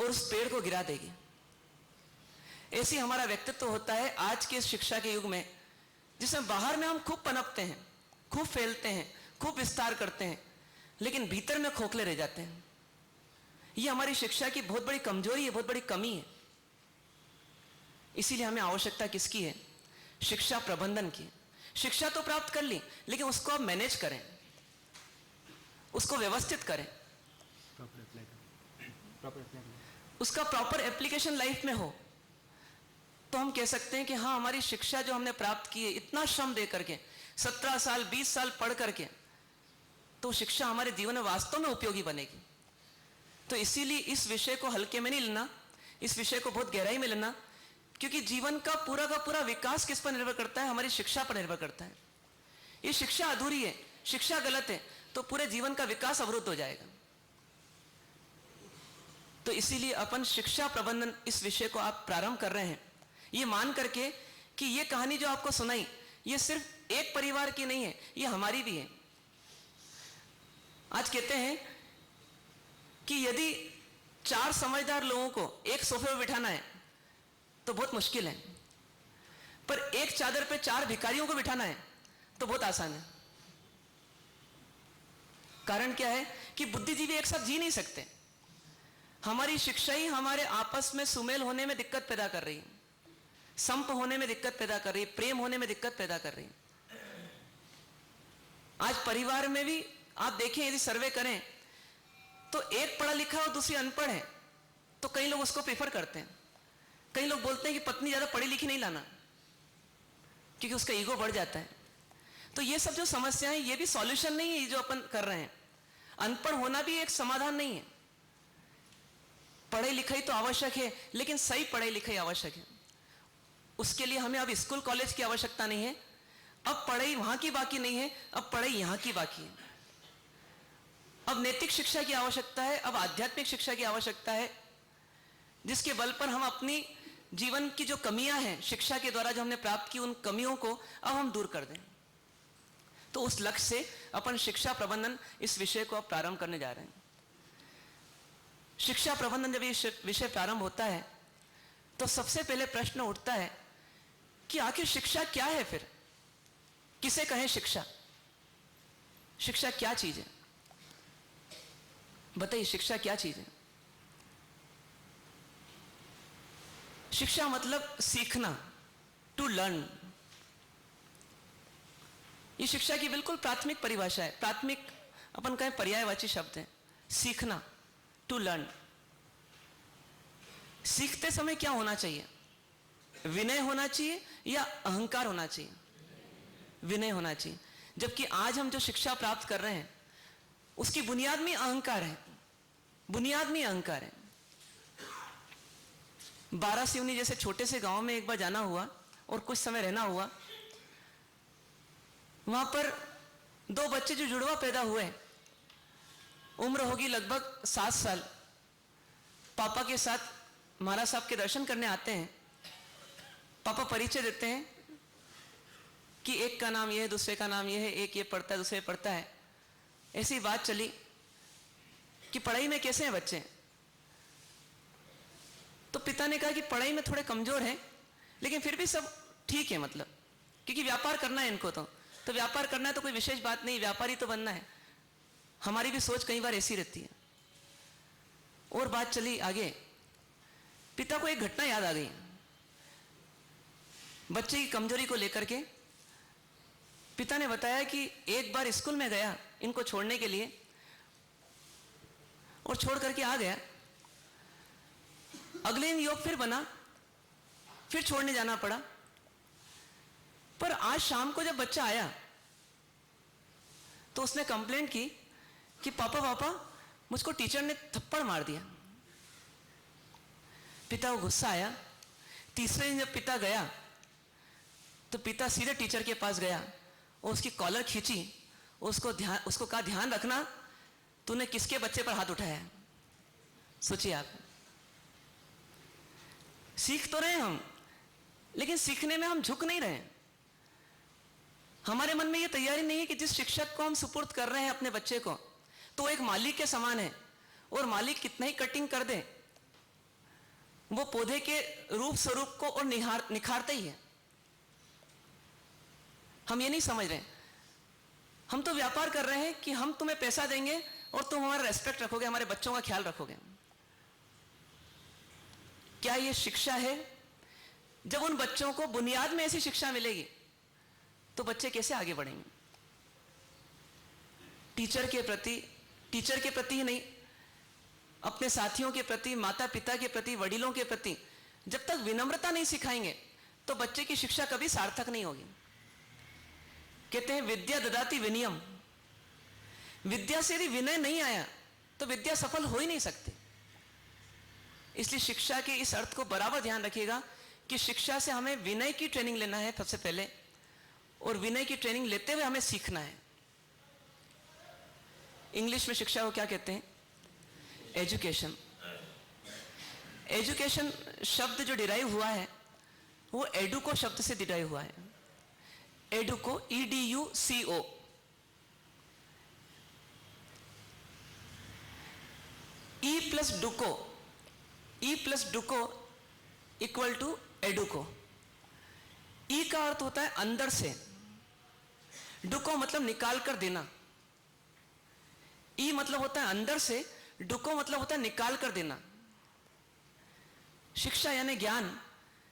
और उस पेड़ को गिरा देगी। ऐसी हमारा व्यक्तित्व होता है आज के इस शिक्षा के युग में, जिसमें बाहर में हम खूब पनपते हैं, खूब फैलते हैं, खूब विस्तार करते हैं, लेकिन भीतर में खोखले रह जाते हैं। यह हमारी शिक्षा की बहुत बड़ी कमजोरी है, बहुत बड़ी कमी है। इसीलिए हमें आवश्यकता किसकी है? शिक्षा प्रबंधन की। शिक्षा तो प्राप्त कर ली, लेकिन उसको आप मैनेज करें, उसको व्यवस्थित करें, उसका प्रॉपर एप्लीकेशन लाइफ में हो। तो हम कह सकते हैं कि हाँ, हमारी शिक्षा जो हमने प्राप्त की है इतना श्रम दे करके, 17 साल 20 साल पढ़ करके, तो शिक्षा हमारे जीवन में वास्तव में उपयोगी बनेगी। तो इसीलिए इस विषय को हल्के में नहीं लेना, इस विषय को बहुत गहराई में लेना, क्योंकि जीवन का पूरा विकास किस पर निर्भर करता है? हमारी शिक्षा पर निर्भर करता है। ये शिक्षा अधूरी है, शिक्षा गलत है, तो पूरे जीवन का विकास अवरुद्ध हो जाएगा। तो इसीलिए अपन शिक्षा प्रबंधन इस विषय को आप प्रारंभ कर रहे हैं, ये मान करके कि ये कहानी जो आपको सुनाई ये सिर्फ एक परिवार की नहीं है, ये हमारी भी है। आज कहते हैं कि यदि 4 समझदार लोगों को एक सोफे पर बिठाना है तो बहुत मुश्किल है, पर एक चादर पे 4 भिखारियों को बिठाना है तो बहुत आसान है। कारण क्या है कि बुद्धिजीवी एक साथ जी नहीं सकते। हमारी शिक्षा ही हमारे आपस में सुमेल होने में दिक्कत पैदा कर रही है, संप होने में दिक्कत पैदा कर रही है, प्रेम होने में दिक्कत पैदा कर रही है। आज परिवार में भी आप देखें, यदि सर्वे करें तो एक पढ़ा लिखा और दूसरी अनपढ़ है, तो कई लोग उसको प्रेफर करते हैं। कई लोग बोलते हैं कि पत्नी ज्यादा पढ़ी लिखी नहीं लाना, क्योंकि उसका ईगो बढ़ जाता है। तो ये सब जो समस्याएं, ये भी सॉल्यूशन नहीं है जो अपन कर रहे हैं। अनपढ़ होना भी एक समाधान नहीं है। पढ़ाई लिखाई तो आवश्यक है, लेकिन सही पढ़ाई लिखाई आवश्यक है। उसके लिए हमें अब स्कूल कॉलेज की आवश्यकता नहीं है, अब पढ़ाई वहां की बाकी नहीं है, अब पढ़ाई यहां की बाकी है। अब नैतिक शिक्षा की आवश्यकता है, अब आध्यात्मिक शिक्षा की आवश्यकता है, जिसके बल पर हम अपनी जीवन की जो कमियां हैं शिक्षा के द्वारा जो हमने प्राप्त की, उन कमियों को अब हम दूर कर दें। तो उस लक्ष्य से अपन शिक्षा प्रबंधन इस विषय को अब प्रारंभ करने जा रहे हैं। शिक्षा प्रबंधन जब ये विषय प्रारंभ होता है तो सबसे पहले प्रश्न उठता है कि आखिर शिक्षा क्या है? फिर किसे कहें शिक्षा? शिक्षा क्या चीज है? बताइए, शिक्षा क्या चीज है? शिक्षा मतलब सीखना, टू लर्न। ये शिक्षा की बिल्कुल प्राथमिक परिभाषा है, प्राथमिक अपन कहें पर्यायवाची शब्द है, सीखना, टू लर्न। सीखते समय क्या होना चाहिए? विनय होना चाहिए या अहंकार होना चाहिए? विनय होना चाहिए। जबकि आज हम जो शिक्षा प्राप्त कर रहे हैं उसकी बुनियाद में अहंकार है, बुनियाद में अहंकार है। बारासिवनी जैसे छोटे से गांव में एक बार जाना हुआ और कुछ समय रहना हुआ। वहां पर 2 बच्चे जो जुड़वा पैदा हुए, उम्र होगी लगभग 7 साल, पापा के साथ महाराज साहब के दर्शन करने आते हैं। पापा परिचय देते हैं कि एक का नाम यह है, दूसरे का नाम यह है, एक ये पढ़ता है, दूसरे पढ़ता है। ऐसी बात चली कि पढ़ाई में कैसे हैं बच्चे? तो पिता ने कहा कि पढ़ाई में थोड़े कमजोर हैं, लेकिन फिर भी सब ठीक है, मतलब क्योंकि व्यापार करना है इनको, तो व्यापार करना है तो कोई विशेष बात नहीं, व्यापारी तो बनना है। हमारी भी सोच कई बार ऐसी रहती है। और बात चली आगे, पिता को एक घटना याद आ गई बच्चे की कमजोरी को लेकर के। पिता ने बताया कि एक बार स्कूल में गया इनको छोड़ने के लिए और छोड़ करके आ गया। अगले दिन योग फिर बना, फिर छोड़ने जाना पड़ा। पर आज शाम को जब बच्चा आया तो उसने कंप्लेंट की कि पापा मुझको टीचर ने थप्पड़ मार दिया। पिता को गुस्सा आया। तीसरे दिन जब पिता गया तो पिता सीधे टीचर के पास गया और उसकी कॉलर खींची, उसको कहा ध्यान रखना तूने किसके बच्चे पर हाथ उठाया है। सोचिए आप, सीख तो रहे हम, लेकिन सीखने में हम झुक नहीं रहे। हमारे मन में यह तैयारी नहीं है कि जिस शिक्षक को हम सुपुर्द कर रहे हैं अपने बच्चे को, तो एक मालिक के समान है, और मालिक कितना ही कटिंग कर दे वो पौधे के रूप स्वरूप को और निखारता ही है। हम ये नहीं समझ रहे, हम तो व्यापार कर रहे हैं कि हम तुम्हें पैसा देंगे और तुम हमारा रेस्पेक्ट रखोगे, हमारे बच्चों का ख्याल रखोगे। क्या ये शिक्षा है? जब उन बच्चों को बुनियाद में ऐसी शिक्षा मिलेगी तो बच्चे कैसे आगे बढ़ेंगे? टीचर के प्रति ही नहीं, अपने साथियों के प्रति, माता पिता के प्रति, वडिलों के प्रति जब तक विनम्रता नहीं सिखाएंगे तो बच्चे की शिक्षा कभी सार्थक नहीं होगी। कहते हैं विद्या ददाति विनयम, विद्या से यदि विनय नहीं आया तो विद्या सफल हो ही नहीं सकती। इसलिए शिक्षा के इस अर्थ को बराबर ध्यान रखिएगा कि शिक्षा से हमें विनय की ट्रेनिंग लेना है सबसे पहले, और विनय की ट्रेनिंग लेते हुए हमें सीखना है। इंग्लिश में शिक्षा को क्या कहते हैं? एजुकेशन। एजुकेशन शब्द जो डिराइव हुआ है वो एडुको शब्द से डिराइव हुआ है। Educo, EDUCO। E plus duco equal to educo. E का अर्थ होता है अंदर से, डुको मतलब निकाल कर देना। ई मतलब होता है अंदर से, डुको मतलब होता है निकाल कर देना। शिक्षा यानी ज्ञान।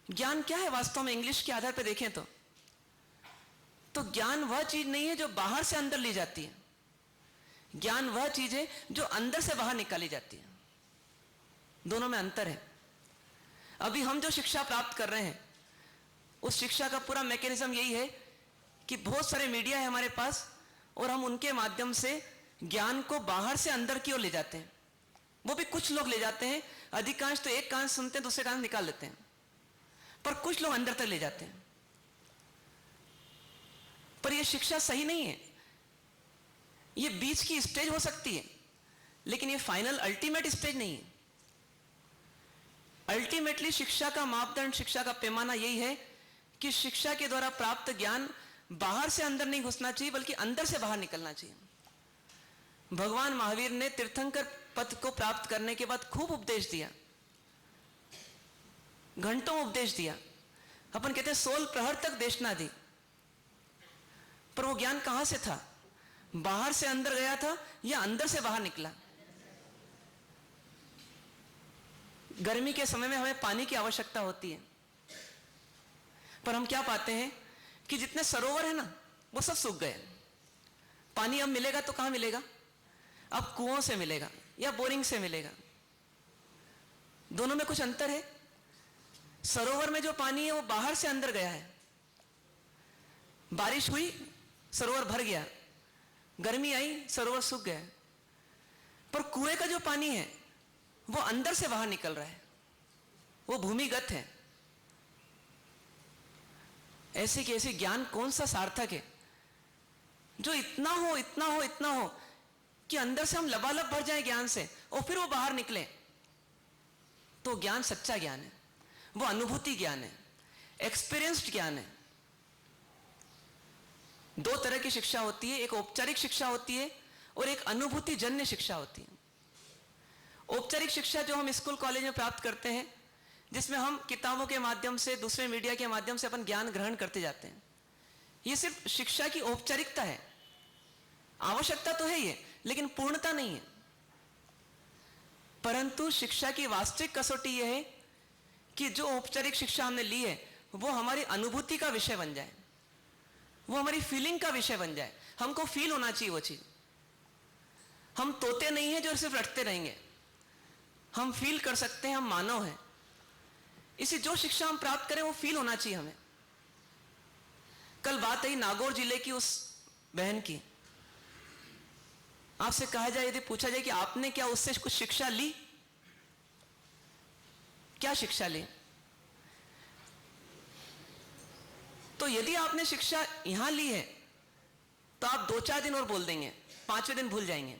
ज्ञान क्या है वास्तव में? इंग्लिश के आधार पर देखें तो ज्ञान वह चीज नहीं है जो बाहर से अंदर ली जाती है, ज्ञान वह चीज है जो अंदर से बाहर निकाली जाती है। दोनों में अंतर है। अभी हम जो शिक्षा प्राप्त कर रहे हैं उस शिक्षा का पूरा मैकेनिज्म यही है कि बहुत सारे मीडिया है हमारे पास और हम उनके माध्यम से ज्ञान को बाहर से अंदर की ओर ले जाते हैं। वो भी कुछ लोग ले जाते हैं, अधिकांश तो एक कान सुनते हैं दूसरे कान निकाल लेते हैं, पर कुछ लोग अंदर तक ले जाते हैं। पर यह शिक्षा सही नहीं है। ये बीच की स्टेज हो सकती है लेकिन ये फाइनल अल्टीमेट स्टेज नहीं है। अल्टीमेटली शिक्षा का मापदंड, शिक्षा का पैमाना यही है कि शिक्षा के द्वारा प्राप्त ज्ञान बाहर से अंदर नहीं घुसना चाहिए बल्कि अंदर से बाहर निकलना चाहिए। भगवान महावीर ने तीर्थंकर पद को प्राप्त करने के बाद खूब उपदेश दिया, घंटों उपदेश दिया। अपन कहते हैं 16 प्रहर तक देशना दी, पर वो ज्ञान कहां से था? बाहर से अंदर गया था या अंदर से बाहर निकला? गर्मी के समय में हमें पानी की आवश्यकता होती है, पर हम क्या पाते हैं कि जितने सरोवर है ना वो सब सूख गए। पानी अब मिलेगा तो कहां मिलेगा? अब कुओं से मिलेगा या बोरिंग से मिलेगा। दोनों में कुछ अंतर है। सरोवर में जो पानी है वो बाहर से अंदर गया है। बारिश हुई, सरोवर भर गया, गर्मी आई, सरोवर सूख गया। पर कुएं का जो पानी है वो अंदर से बाहर निकल रहा है, वो भूमिगत है। ऐसे कि ऐसे ज्ञान कौन सा सार्थक है जो इतना हो कि अंदर से हम लबालब भर जाए ज्ञान से और फिर वो बाहर निकले? तो ज्ञान सच्चा ज्ञान है, वो अनुभूति ज्ञान है, एक्सपीरियंस्ड ज्ञान है। दो तरह की शिक्षा होती है, एक औपचारिक शिक्षा होती है और एक अनुभूति जन्य शिक्षा होती है। औपचारिक शिक्षा जो हम स्कूल कॉलेज में प्राप्त करते हैं, जिसमें हम किताबों के माध्यम से, दूसरे मीडिया के माध्यम से अपन ज्ञान ग्रहण करते जाते हैं, ये सिर्फ शिक्षा की औपचारिकता है। आवश्यकता तो है ये, लेकिन पूर्णता नहीं है। परंतु शिक्षा की वास्तविक कसौटी यह है कि जो औपचारिक शिक्षा हमने ली है वो हमारी अनुभूति का विषय बन जाए, वो हमारी फीलिंग का विषय बन जाए। हमको फील होना चाहिए वो चीज। हम तोते नहीं है जो सिर्फ रटते रहेंगे, हम फील कर सकते हैं, हम मानव हैं। इसी जो शिक्षा हम प्राप्त करें वो फील होना चाहिए हमें। कल बात आई नागौर जिले की उस बहन की। आपसे कहा जाए, यदि पूछा जाए कि आपने क्या उससे कुछ शिक्षा ली, क्या शिक्षा ली, तो यदि आपने शिक्षा यहां ली है तो आप 2-4 दिन और बोल देंगे, 5वें दिन भूल जाएंगे।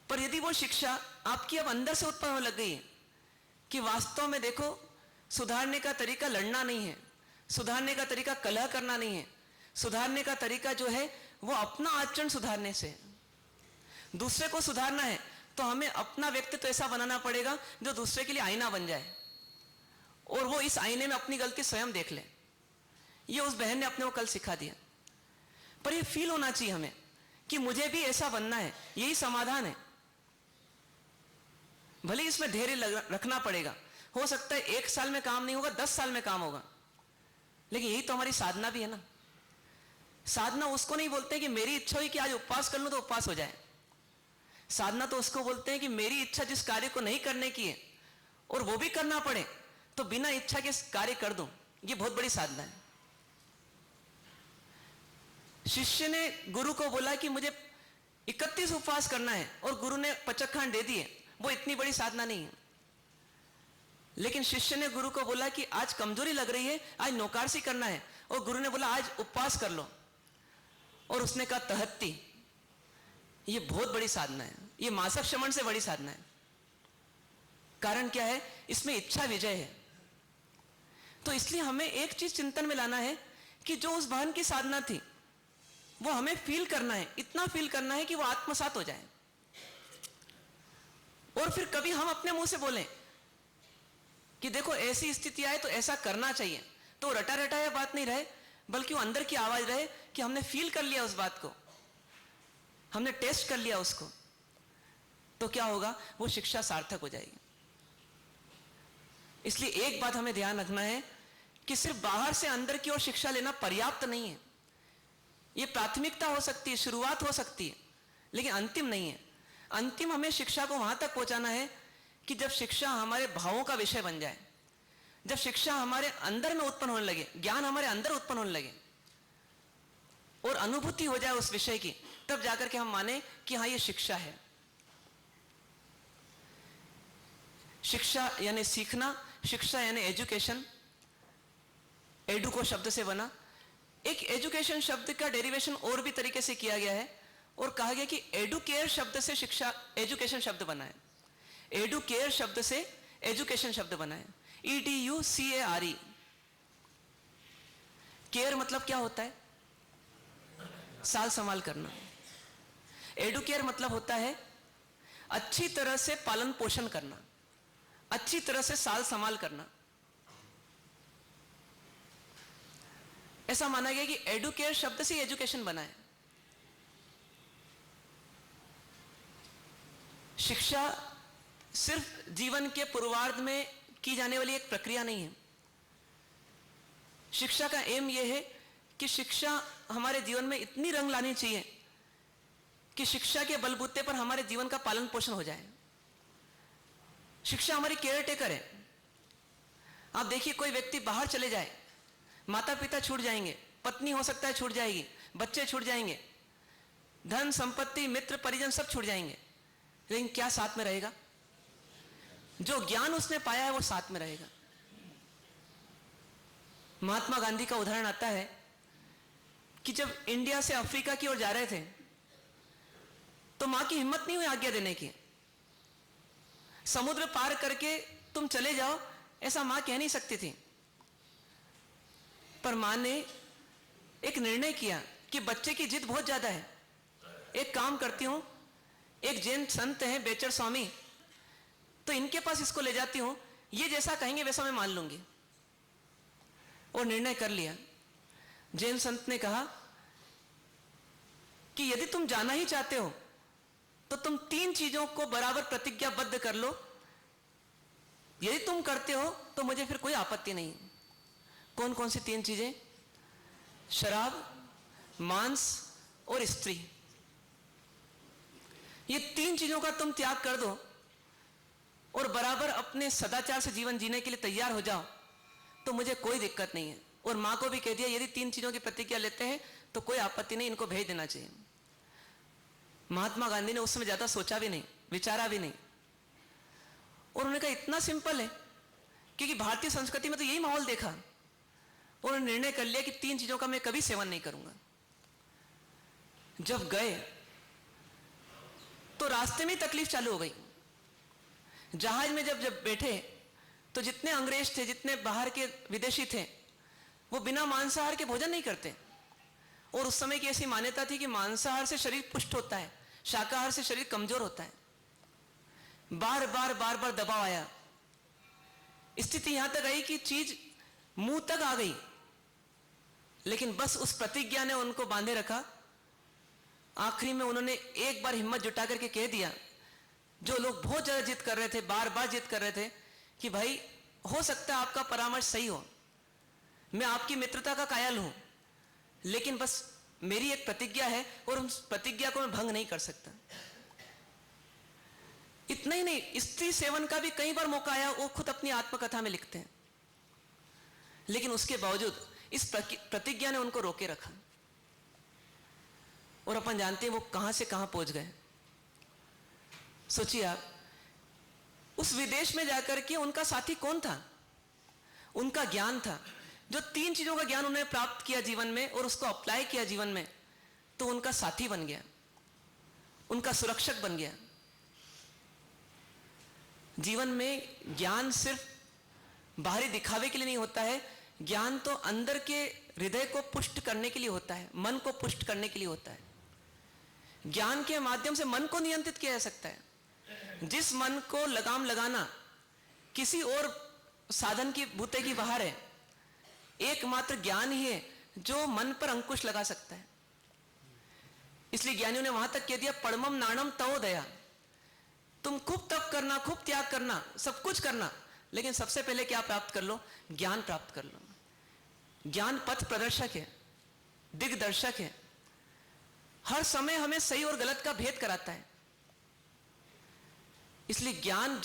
पर यदि वो शिक्षा आपकी अब अंदर से उत्पन्न होने लग गई है कि वास्तव में देखो, सुधारने का तरीका लड़ना नहीं है, सुधारने का तरीका कलह करना नहीं है, सुधारने का तरीका जो है वो अपना आचरण सुधारने से। दूसरे को सुधारना है तो हमें अपना व्यक्तित्व ऐसा बनाना पड़ेगा जो दूसरे के लिए आईना बन जाए। और वो इस आईने में अपनी गलती स्वयं देख ले। ये उस बहन ने अपने को कल सिखा दिया। पर ये फील होना चाहिए हमें कि मुझे भी ऐसा बनना है, यही समाधान है। भले इसमें धैर्य रखना पड़ेगा, हो सकता है 1 साल में काम नहीं होगा, 10 साल में काम होगा, लेकिन यही तो हमारी साधना भी है ना। साधना उसको नहीं बोलते कि मेरी इच्छा हुई कि आज उपवास कर लूं तो उपवास हो जाए। साधना तो उसको बोलते हैं कि मेरी इच्छा जिस कार्य को नहीं करने की है और वो भी करना पड़े तो बिना इच्छा के कार्य कर दूं, ये बहुत बड़ी साधना है। शिष्य ने गुरु को बोला कि मुझे 31 उपवास करना है और गुरु ने 50 खांड दे दिए, वो इतनी बड़ी साधना नहीं है। लेकिन शिष्य ने गुरु को बोला कि आज कमजोरी लग रही है, आज नौकारसी करना है, और गुरु ने बोला आज उपवास कर लो, और उसने कहा 73। ये बहुत बड़ी साधना है, ये मासक शमन से बड़ी साधना है। कारण क्या है? इसमें इच्छा विजय है। तो इसलिए हमें एक चीज चिंतन में लाना है कि जो उस बहन की साधना थी वो हमें फील करना है, इतना फील करना है कि वो आत्मसात हो जाए। और फिर कभी हम अपने मुंह से बोलें कि देखो ऐसी स्थिति आए तो ऐसा करना चाहिए, तो रटा रटाया बात नहीं रहे, बल्कि वो अंदर की आवाज रहे कि हमने फील कर लिया उस बात को, हमने टेस्ट कर लिया उसको। तो क्या होगा? वो शिक्षा सार्थक हो जाएगी। इसलिए एक बात हमें ध्यान रखना है कि सिर्फ बाहर से अंदर की ओर शिक्षा लेना पर्याप्त नहीं है। यह प्राथमिकता हो सकती है, शुरुआत हो सकती है, लेकिन अंतिम नहीं है। अंतिम हमें शिक्षा को वहां तक पहुंचाना है कि जब शिक्षा हमारे भावों का विषय बन जाए, जब शिक्षा हमारे अंदर में उत्पन्न होने लगे, ज्ञान हमारे अंदर उत्पन्न होने लगे और अनुभूति हो जाए उस विषय की, तब जाकर के हम माने कि हाँ ये शिक्षा है। शिक्षा यानी सीखना, शिक्षा यानी एजुकेशन, एडु को शब्द से बना। एक एजुकेशन शब्द का डेरिवेशन और भी तरीके से किया गया है और कहा गया कि एडुकेयर शब्द से शिक्षा एजुकेशन शब्द बना है। एडुकेयर शब्द से एजुकेशन शब्द बना है, EDUCARE। केयर मतलब क्या होता है? साल संभाल करना। एडुकेयर मतलब होता है अच्छी तरह से पालन पोषण करना, अच्छी तरह से साल संभाल करना। ऐसा माना गया कि एडुकेयर शब्द से एजुकेशन बना है। शिक्षा सिर्फ जीवन के पूर्वार्ध में की जाने वाली एक प्रक्रिया नहीं है। शिक्षा का एम यह है कि शिक्षा हमारे जीवन में इतनी रंग लानी चाहिए कि शिक्षा के बलबूते पर हमारे जीवन का पालन पोषण हो जाए। शिक्षा हमारी केयर टेकर है। आप देखिए, कोई व्यक्ति बाहर चले जाए, माता पिता छूट जाएंगे, पत्नी हो सकता है छूट जाएगी, बच्चे छूट जाएंगे, धन संपत्ति मित्र परिजन सब छूट जाएंगे, लेकिन क्या साथ में रहेगा? जो ज्ञान उसने पाया है वो साथ में रहेगा। महात्मा गांधी का उदाहरण आता है कि जब इंडिया से अफ्रीका की ओर जा रहे थे तो मां की हिम्मत नहीं हुई आज्ञा देने की। समुद्र पार करके तुम चले जाओ, ऐसा मां कह नहीं सकती थी। पर मां ने एक निर्णय किया कि बच्चे की जिद बहुत ज्यादा है, एक काम करती हूं, एक जैन संत हैं बेचर स्वामी, तो इनके पास इसको ले जाती हूं, ये जैसा कहेंगे वैसा मैं मान लूंगी। और निर्णय कर लिया। जैन संत ने कहा कि यदि तुम जाना ही चाहते हो तो तुम 3 चीजों को बराबर प्रतिज्ञाबद्ध कर लो, यदि तुम करते हो तो मुझे फिर कोई आपत्ति नहीं। कौन कौन सी 3 चीजें? शराब, मांस और स्त्री। ये 3 चीजों का तुम त्याग कर दो और बराबर अपने सदाचार से जीवन जीने के लिए तैयार हो जाओ तो मुझे कोई दिक्कत नहीं है। और मां को भी कह दिया यदि 3 चीजों की प्रतिज्ञा लेते हैं तो कोई आपत्ति नहीं, इनको भेज देना चाहिए। महात्मा गांधी ने उस समय ज्यादा सोचा भी नहीं, विचारा भी नहीं, और उन्होंने कहा इतना सिंपल है, क्योंकि भारतीय संस्कृति में तो यही माहौल देखा, और उन्होंने निर्णय कर लिया कि 3 चीजों का मैं कभी सेवन नहीं करूंगा। जब गए तो रास्ते में तकलीफ चालू हो गई। जहाज में जब बैठे तो जितने अंग्रेज थे, जितने बाहर के विदेशी थे, वो बिना मांसाहार के भोजन नहीं करते। और उस समय की ऐसी मान्यता थी कि मांसाहार से शरीर पुष्ट होता है, शाकाहार से शरीर कमजोर होता है। बार बार दबाव आया स्थिति यहां तक आई कि चीज मुंह तक आ गई, लेकिन बस उस प्रतिज्ञा ने उनको बांधे रखा। आखिरी में उन्होंने एक बार हिम्मत जुटा करके कह दिया, जो लोग बहुत ज्यादा जिद कर रहे थे, बार बार जिद कर रहे थे कि भाई हो सकता है आपका परामर्श सही हो, मैं आपकी मित्रता का कायल हूं, लेकिन बस मेरी एक प्रतिज्ञा है और उस प्रतिज्ञा को मैं भंग नहीं कर सकता। इतना ही नहीं, स्त्री सेवन का भी कई बार मौका आया, वो खुद अपनी आत्मकथा में लिखते हैं, लेकिन उसके बावजूद इस प्रतिज्ञा ने उनको रोके रखा। और अपन जानते हैं वो कहां से कहां पहुंच गए। सोचिए आप, उस विदेश में जाकर के उनका साथी कौन था? उनका ज्ञान था। जो 3 चीजों का ज्ञान उन्होंने प्राप्त किया जीवन में और उसको अप्लाई किया जीवन में, तो उनका साथी बन गया, उनका सुरक्षक बन गया। जीवन में ज्ञान सिर्फ बाहरी दिखावे के लिए नहीं होता है, ज्ञान तो अंदर के हृदय को पुष्ट करने के लिए होता है, मन को पुष्ट करने के लिए होता है। ज्ञान के माध्यम से मन को नियंत्रित किया जा सकता है। जिस मन को लगाम लगाना किसी और साधन की बूते की बाहर है, एकमात्र ज्ञान ही है जो मन पर अंकुश लगा सकता है। इसलिए ज्ञानियों ने वहां तक कह दिया, परमम नाणम तवो दया। तुम खूब तप करना, खूब त्याग करना, सब कुछ करना, लेकिन सबसे पहले क्या प्राप्त कर लो? ज्ञान प्राप्त कर लो। ज्ञान पथ प्रदर्शक है, दिग्दर्शक है, हर समय हमें सही और गलत का भेद कराता है। इसलिए ज्ञान